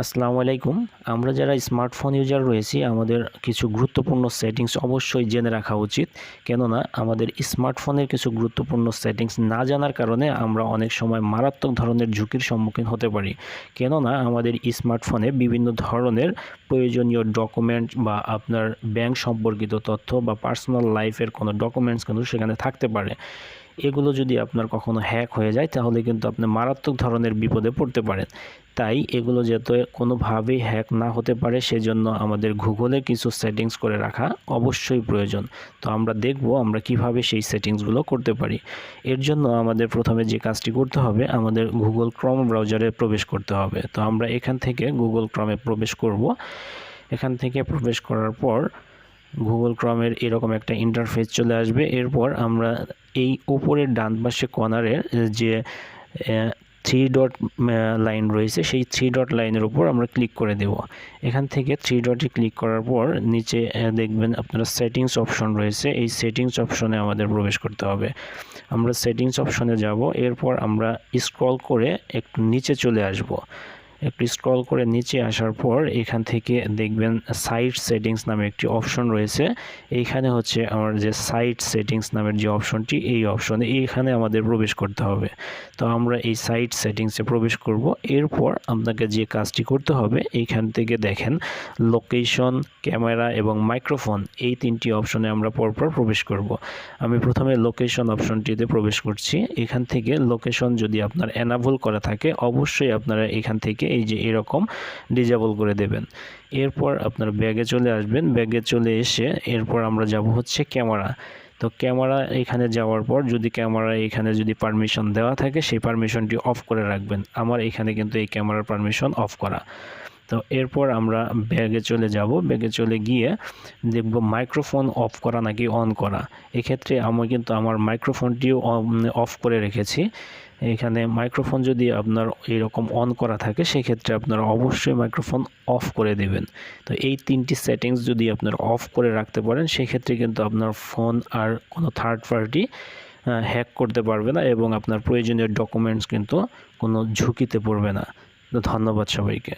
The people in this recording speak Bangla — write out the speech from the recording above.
আসসালামু আলাইকুম। আমরা যারা স্মার্টফোন ইউজার রয়েছি আমাদের কিছু গুরুত্বপূর্ণ সেটিংস অবশ্যই জেনে রাখা উচিত। কেননা আমাদের স্মার্টফোনের কিছু গুরুত্বপূর্ণ সেটিংস না জানার কারণে আমরা অনেক সময় মারাত্মক ধরনের ঝুঁকির সম্মুখীন হতে পারি। কেননা আমাদের স্মার্টফোনে বিভিন্ন ধরনের প্রয়োজনীয় ডকুমেন্ট বা আপনার ব্যাংক সম্পর্কিত তথ্য বা পার্সোনাল লাইফের কোনো ডকুমেন্টস কিন্তু সেখানে থাকতে পারে। এগুলো যদি আপনার কখনো হ্যাক হয়ে যায় তাহলে কিন্তু আপনি মারাত্মক ধরনের বিপদে পড়তে পারেন। তাই এগুলো যাতে কোনোভাবেই হ্যাক না হতে পারে সেজন্য আমাদের গুগলে কিছু সেটিংস করে রাখা অবশ্যই প্রয়োজন। তো আমরা দেখব আমরা কিভাবে সেই সেটিংসগুলো করতে পারি। এর জন্য আমাদের প্রথমে যে কাজটি করতে হবে, আমাদের গুগল ক্রোম ব্রাউজারে প্রবেশ করতে হবে। তো আমরা এখান থেকে গুগল ক্রোমে প্রবেশ করব। এখান থেকে প্রবেশ করার পর গুগল ক্রোমের এরকম একটা ইন্টারফেস চলে আসবে। এরপর আমরা এই উপরের ডান পাশে কর্নারে যে থ্রি ডট লাইন রয়েছে সেই থ্রি ডট লাইনের উপর আমরা ক্লিক করে দেব। এখান থেকে থ্রি ডটে ক্লিক করার পর নিচে দেখবেন আপনারা সেটিংস অপশন রয়েছে। এই সেটিংস অপশনে আমাদের প্রবেশ করতে হবে। আমরা সেটিংস অপশনে যাব। এরপর আমরা স্ক্রল করে একটু নিচে চলে আসব। একটু স্ক্রল করে নিচে আসার পর এখান থেকে দেখবেন সাইট সেটিংস নামে একটি অপশন রয়েছে। এইখানে হচ্ছে আমার যে সাইট সেটিংস নামের যে অপশনটি, এই অপশনে এইখানে আমাদের প্রবেশ করতে হবে। তো আমরা এই সাইট সেটিংসে প্রবেশ করব। এরপর আপনাকে যে কাজটি করতে হবে, এইখান থেকে দেখেন লোকেশন, ক্যামেরা এবং মাইক্রোফোন, এই তিনটি অপশনে আমরা পরপর প্রবেশ করব। আমি প্রথমে লোকেশন অপশনটিতে প্রবেশ করছি। এখান থেকে লোকেশন যদি আপনার এনাবল করা থাকে অবশ্যই আপনারা এখান থেকে এই যে এরকম ডিজেবল করে দেবেন। এরপর আপনার ব্যাগে চলে আসবেন। ব্যাগে চলে এসে এরপর আমরা যাব হচ্ছে ক্যামেরা। তো ক্যামেরা এখানে যাওয়ার পর যদি ক্যামেরা এখানে যদি পারমিশন দেওয়া থাকে সেই পারমিশনটি অফ করে রাখবেন। আমার এখানে কিন্তু এই ক্যামেরার পারমিশন অফ করা। তো এরপর আমরা ব্যাগে চলে যাব। ব্যাগে চলে গিয়ে দেখব মাইক্রোফোন অফ করা নাকি অন করা। এক্ষেত্রে আমি কিন্তু আমার মাইক্রোফোনটিও অফ করে রেখেছি। এখানে মাইক্রোফোন যদি আপনার এরকম অন করা থাকে সেক্ষেত্রে আপনারা অবশ্যই মাইক্রোফোন অফ করে দেবেন। তো এই তিনটি সেটিংস যদি আপনারা অফ করে রাখতে পারেন সেক্ষেত্রে কিন্তু আপনার ফোন আর কোনো থার্ড পার্টি হ্যাক করতে পারবে না এবং আপনার প্রয়োজনীয় ডকুমেন্টস কিন্তু কোনো ঝুঁকিতে পড়বে না। তো ধন্যবাদ সবাইকে।